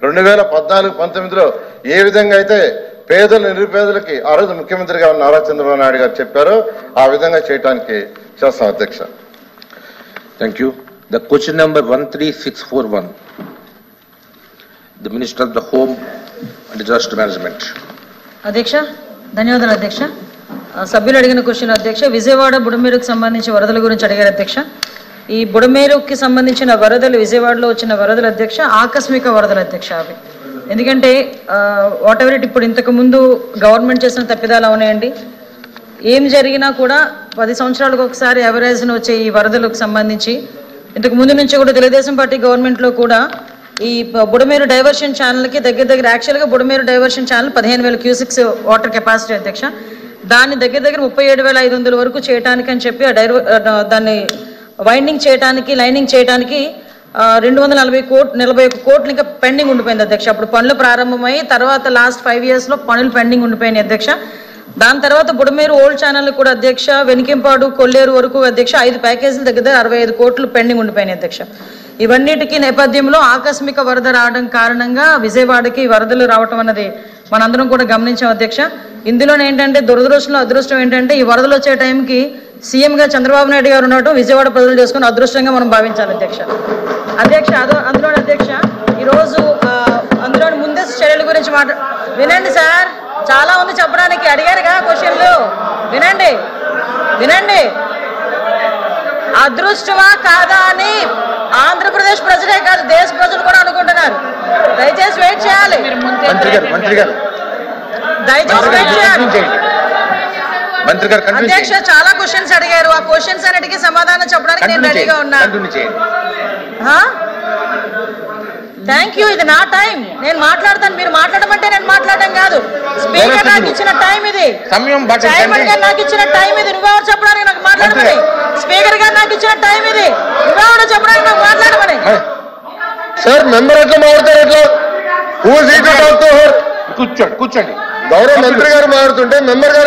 2014-19లో ఏ విధంగా అయితే పేదలు నిరుపేదలకి ఆ రోజు ముఖ్యమంత్రిగా ఉన్న నారా చంద్రబాబు నాయుడు గారు చెప్పారో ఆ విధంగా చేయడానికి చేస్తాం అధ్యక్ష. Thank you. The question number 13641, the minister of the home and disaster management. అధ్యక్ష ధన్యవాదాలు అధ్యక్ష. సభ్యులు అడిగిన క్వశ్చన్ అధ్యక్ష, విజయవాడ బుడమేరుకు సంబంధించి వరదల గురించి అడిగారు అధ్యక్ష. ఈ బుడమేరుకి సంబంధించిన వరదలు, విజయవాడలో వచ్చిన వరదలు అధ్యక్ష ఆకస్మిక వరదలు అధ్యక్ష. అవి ఎందుకంటే వాట్ ఎవర్ ఇట్ ఇప్పుడు ఇంతకుముందు గవర్నమెంట్ చేసిన తప్పిదాలు అవునాయండి. ఏం జరిగినా కూడా 10 సంవత్సరాలకు ఒకసారి ఎవరేజ్ను వచ్చే ఈ వరదలకు సంబంధించి ఇంతకు ముందు నుంచి కూడా తెలుగుదేశం పార్టీ గవర్నమెంట్లో కూడా ఈ బుడమేరు డైవర్షన్ ఛానల్కి దగ్గర యాక్చువల్గా Budameru diversion channel 15,000 cusecs water capacity అధ్యక్ష. దాన్ని దగ్గర 37,500 వరకు చేయడానికి అని చెప్పి దాన్ని వైండింగ్ చేయడానికి, లైనింగ్ చేయడానికి 241 కోట్లు ఇంకా పెండింగ్ ఉండిపోయింది అధ్యక్ష. అప్పుడు పనులు ప్రారంభమై తర్వాత లాస్ట్ 5 yearsలో పనులు పెండింగ్ ఉండిపోయినాయి అధ్యక్ష. దాని తర్వాత బుడమేరు ఓల్డ్ ఛానల్ కూడా అధ్యక్ష వెనికింపాడు, కొల్లేరు వరకు అధ్యక్ష 5 ప్యాకేజీలు దగ్గర 65 కోట్లు పెండింగ్ ఉండిపోయినాయి అధ్యక్ష. ఇవన్నిటికీ నేపథ్యంలో ఆకస్మిక వరద రావడం కారణంగా విజయవాడకి వరదలు రావటం అన్నది మనందరం కూడా గమనించాం అధ్యక్ష. ఇందులోనే ఏంటంటే దురదృష్టంలో అదృష్టం ఏంటంటే ఈ వరదలు వచ్చే టైంకి సీఎంగా చంద్రబాబు నాయుడు గారు ఉండటం విజయవాడ ప్రజలు చేసుకుని అదృష్టంగా మనం భావించాలి అధ్యక్ష. అందులో అధ్యక్ష ఈరోజు అందులోని ముందస్తు చర్యల గురించి వినండి సార్, చాలా ఉంది చెప్పడానికి. అడిగారుగా క్వశ్చన్లు, వినండి. అదృష్టమా కాదా అని ఆంధ్రప్రదేశ్ ప్రజలే కాదు దేశ ప్రజలు కూడా అనుకుంటున్నారు. దయచేసి వెయిట్ చేయాలి, దయచేసి వెయిట్ చేయాలి. అధ్యక్ష చాలా క్వశ్చన్స్ అడిగారు, ఆ క్వశ్చన్స్ అన్నిటికీ సమాధానం చెప్పడానికి నేను రెడీగా ఉన్నాను. Thank you. ఇది నా టైం, నేను మాట్లాడతాను. మీరు మాట్లాడమంటే నేను మాట్లాడడం కాదు. స్పీకర్ నాకు ఇచ్చిన టైం ఇది, చైర్మన్ గారు నాకు ఇచ్చిన టైం ఇది. నువ్వెవరు చెప్పడానికి నాకు మాట్లాడమని? స్పీకర్ గారు నాకు ఇచ్చిన టైం ఇది, నువ్వెవరు చెప్పడానికి నాకు మాట్లాడమని? సార్ మెంబర్ ఎట్లా మాట్లాడతారు? ఎట్లా కూర్చోండి, గౌరవ మంత్రి గారు మాట్లాడుతుంటే మెంబర్ గారు